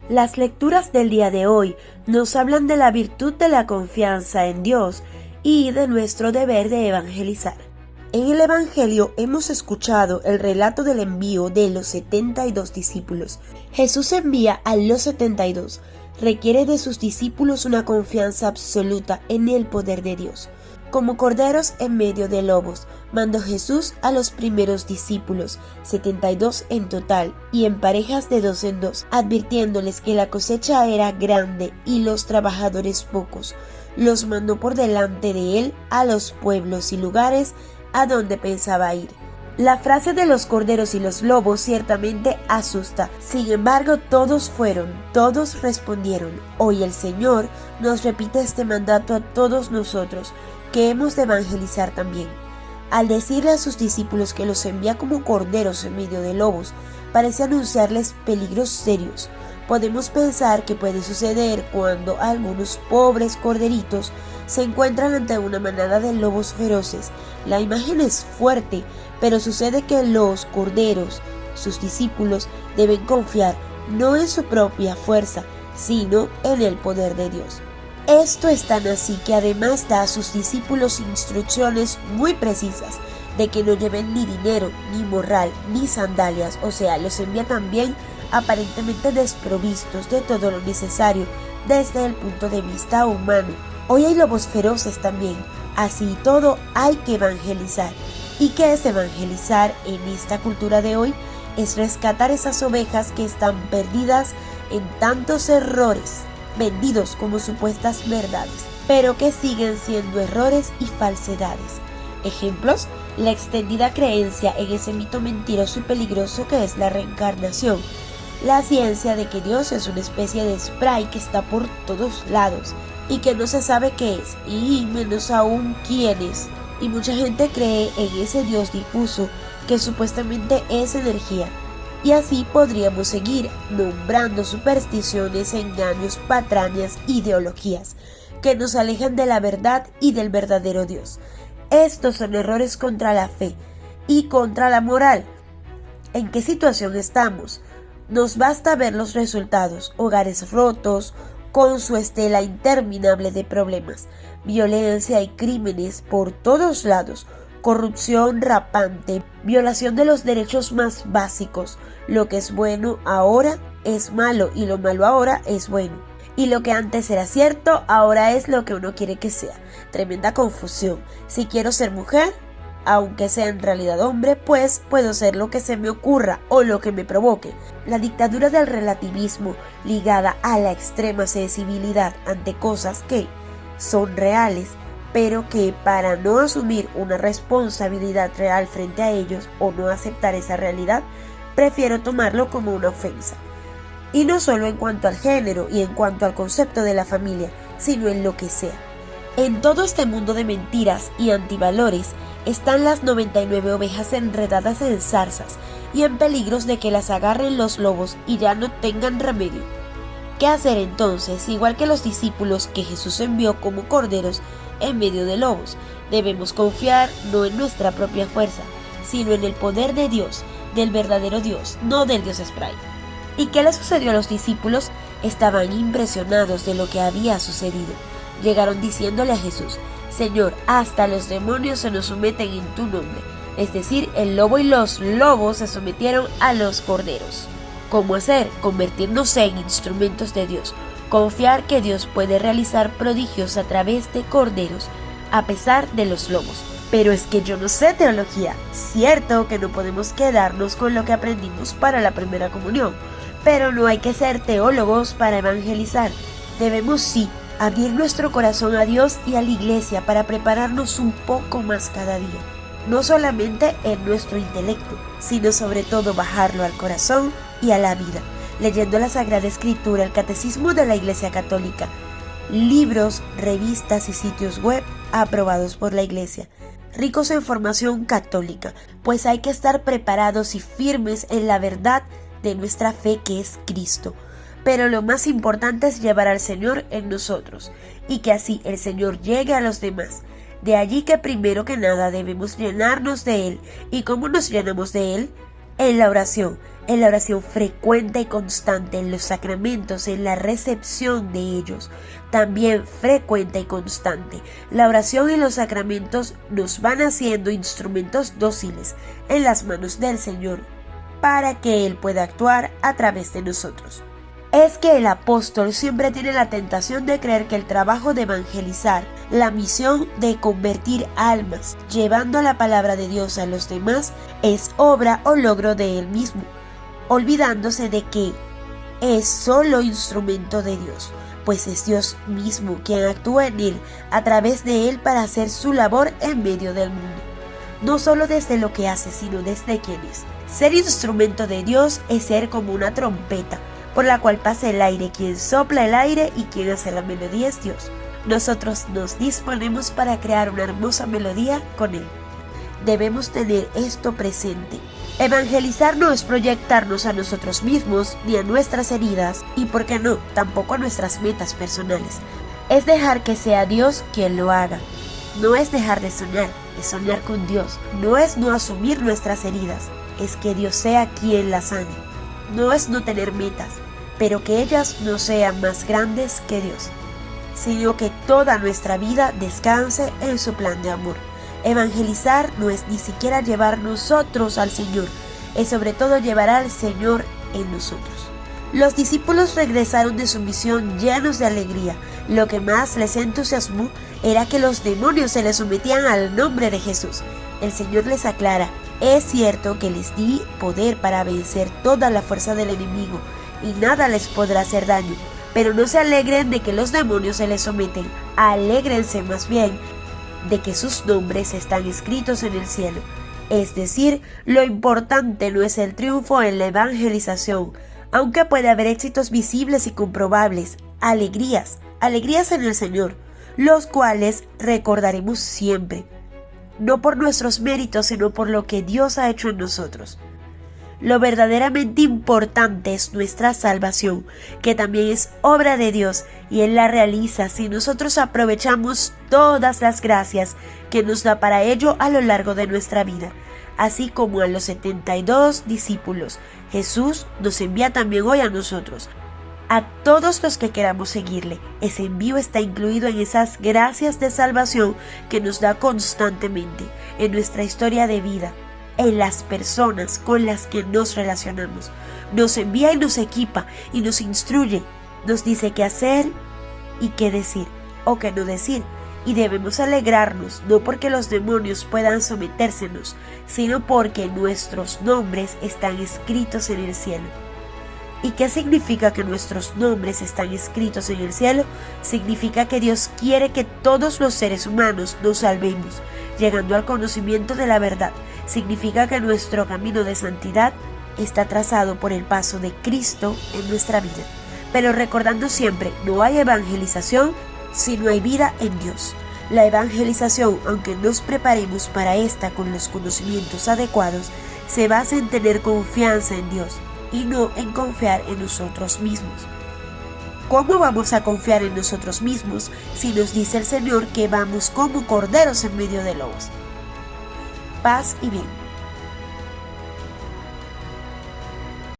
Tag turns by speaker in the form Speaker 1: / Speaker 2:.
Speaker 1: Las lecturas del día de hoy nos hablan de la virtud de la confianza en Dios y de nuestro deber de evangelizar. En el Evangelio hemos escuchado el relato del envío de los 72 discípulos. Jesús envía a los 72, requiere de sus discípulos una confianza absoluta en el poder de Dios. Como corderos en medio de lobos, mandó Jesús a los primeros discípulos, 72 en total, y en parejas de 2 en 2, advirtiéndoles que la cosecha era grande y los trabajadores pocos. Los mandó por delante de él a los pueblos y lugares a donde pensaba ir. La frase de los corderos y los lobos ciertamente asusta. Sin embargo, todos respondieron. Hoy el Señor nos repite este mandato a todos nosotros, que hemos de evangelizar también. Al decirle a sus discípulos que los envía como corderos en medio de lobos, parece anunciarles peligros serios. Podemos pensar que puede suceder cuando algunos pobres corderitos se encuentran ante una manada de lobos feroces. La imagen es fuerte, pero sucede que los corderos, sus discípulos, deben confiar no en su propia fuerza, sino en el poder de Dios. Esto es tan así que además da a sus discípulos instrucciones muy precisas de que no lleven ni dinero, ni morral, ni sandalias, o sea, los envía también aparentemente desprovistos de todo lo necesario desde el punto de vista humano. Hoy hay lobos feroces también, así y todo hay que evangelizar. ¿Y qué es evangelizar en esta cultura de hoy? Es rescatar esas ovejas que están perdidas en tantos errores, vendidos como supuestas verdades, pero que siguen siendo errores y falsedades. Ejemplos: la extendida creencia en ese mito mentiroso y peligroso que es la reencarnación, la ciencia de que Dios es una especie de spray que está por todos lados y que no se sabe qué es, y menos aún quién es. Y mucha gente cree en ese Dios difuso que supuestamente es energía. Y así podríamos seguir nombrando supersticiones, engaños, patrañas, ideologías que nos alejan de la verdad y del verdadero Dios. Estos son errores contra la fe y contra la moral. ¿En qué situación estamos? Nos basta ver los resultados: hogares rotos, con su estela interminable de problemas, violencia y crímenes por todos lados, corrupción rapante, violación de los derechos más básicos. Lo que es bueno ahora es malo y lo malo ahora es bueno. Y lo que antes era cierto ahora es lo que uno quiere que sea. Tremenda confusión. Si quiero ser mujer, aunque sea en realidad hombre, pues puedo ser lo que se me ocurra o lo que me provoque. La dictadura del relativismo ligada a la extrema sensibilidad ante cosas que son reales, pero que para no asumir una responsabilidad real frente a ellos o no aceptar esa realidad, prefiero tomarlo como una ofensa. Y no solo en cuanto al género y en cuanto al concepto de la familia, sino en lo que sea. En todo este mundo de mentiras y antivalores están las 99 ovejas enredadas en zarzas y en peligros de que las agarren los lobos y ya no tengan remedio. ¿Qué hacer entonces? Igual que los discípulos que Jesús envió como corderos en medio de lobos, debemos confiar no en nuestra propia fuerza, sino en el poder de Dios, del verdadero Dios, no del Dios spray. ¿Y qué le sucedió a los discípulos? Estaban impresionados de lo que había sucedido. Llegaron diciéndole a Jesús: Señor, hasta los demonios se nos someten en tu nombre. Es decir, el lobo y los lobos se sometieron a los corderos. ¿Cómo hacer? Convertirnos en instrumentos de Dios. Confiar que Dios puede realizar prodigios a través de corderos, a pesar de los lobos. Pero es que yo no sé teología. Cierto que no podemos quedarnos con lo que aprendimos para la primera comunión, pero no hay que ser teólogos para evangelizar. Debemos sí abrir nuestro corazón a Dios y a la iglesia para prepararnos un poco más cada día. No solamente en nuestro intelecto, sino sobre todo bajarlo al corazón y a la vida, leyendo la Sagrada Escritura, el Catecismo de la Iglesia Católica, libros, revistas y sitios web aprobados por la Iglesia, ricos en formación católica, pues hay que estar preparados y firmes en la verdad de nuestra fe, que es Cristo. Pero lo más importante es llevar al Señor en nosotros, y que así el Señor llegue a los demás. De allí que primero que nada debemos llenarnos de Él. ¿Y cómo nos llenamos de Él? En la oración frecuente y constante, en los sacramentos, en la recepción de ellos, también frecuente y constante. La oración y los sacramentos nos van haciendo instrumentos dóciles en las manos del Señor para que Él pueda actuar a través de nosotros. Es que el apóstol siempre tiene la tentación de creer que el trabajo de evangelizar, la misión de convertir almas, llevando la palabra de Dios a los demás, es obra o logro de él mismo, olvidándose de que es solo instrumento de Dios, pues es Dios mismo quien actúa en él, a través de él, para hacer su labor en medio del mundo. No solo desde lo que hace, sino desde quien es. Ser instrumento de Dios es ser como una trompeta, por la cual pasa el aire. Quien sopla el aire y quien hace la melodía es Dios. Nosotros nos disponemos para crear una hermosa melodía con Él. Debemos tener esto presente. Evangelizar no es proyectarnos a nosotros mismos ni a nuestras heridas y, por qué no, tampoco a nuestras metas personales. Es dejar que sea Dios quien lo haga. No es dejar de soñar, es soñar con Dios. No es no asumir nuestras heridas, es que Dios sea quien las sane. No es no tener metas, pero que ellas no sean más grandes que Dios, sino que toda nuestra vida descanse en su plan de amor. Evangelizar no es ni siquiera llevar nosotros al Señor, es sobre todo llevar al Señor en nosotros. Los discípulos regresaron de su misión llenos de alegría. Lo que más les entusiasmó era que los demonios se les sometían al nombre de Jesús. El Señor les aclara: es cierto que les di poder para vencer toda la fuerza del enemigo, y nada les podrá hacer daño, pero no se alegren de que los demonios se les someten, alégrense más bien de que sus nombres están escritos en el cielo. Es decir, lo importante no es el triunfo en la evangelización, aunque puede haber éxitos visibles y comprobables, alegrías en el Señor, los cuales recordaremos siempre, no por nuestros méritos, sino por lo que Dios ha hecho en nosotros. Lo verdaderamente importante es nuestra salvación, que también es obra de Dios, y Él la realiza si nosotros aprovechamos todas las gracias que nos da para ello a lo largo de nuestra vida. Así como a los 72 discípulos, Jesús nos envía también hoy a nosotros, a todos los que queramos seguirle. Ese envío está incluido en esas gracias de salvación que nos da constantemente en nuestra historia de vida, en las personas con las que nos relacionamos. Nos envía y nos equipa y nos instruye, nos dice qué hacer y qué decir o qué no decir, y debemos alegrarnos no porque los demonios puedan sometérsenos, sino porque nuestros nombres están escritos en el cielo. ¿Y qué significa que nuestros nombres están escritos en el cielo? Significa que Dios quiere que todos los seres humanos nos salvemos, llegando al conocimiento de la verdad. Significa que nuestro camino de santidad está trazado por el paso de Cristo en nuestra vida. Pero recordando siempre, no hay evangelización si no hay vida en Dios. La evangelización, aunque nos preparemos para esta con los conocimientos adecuados, se basa en tener confianza en Dios y no en confiar en nosotros mismos. ¿Cómo vamos a confiar en nosotros mismos si nos dice el Señor que vamos como corderos en medio de lobos? Paz y bien.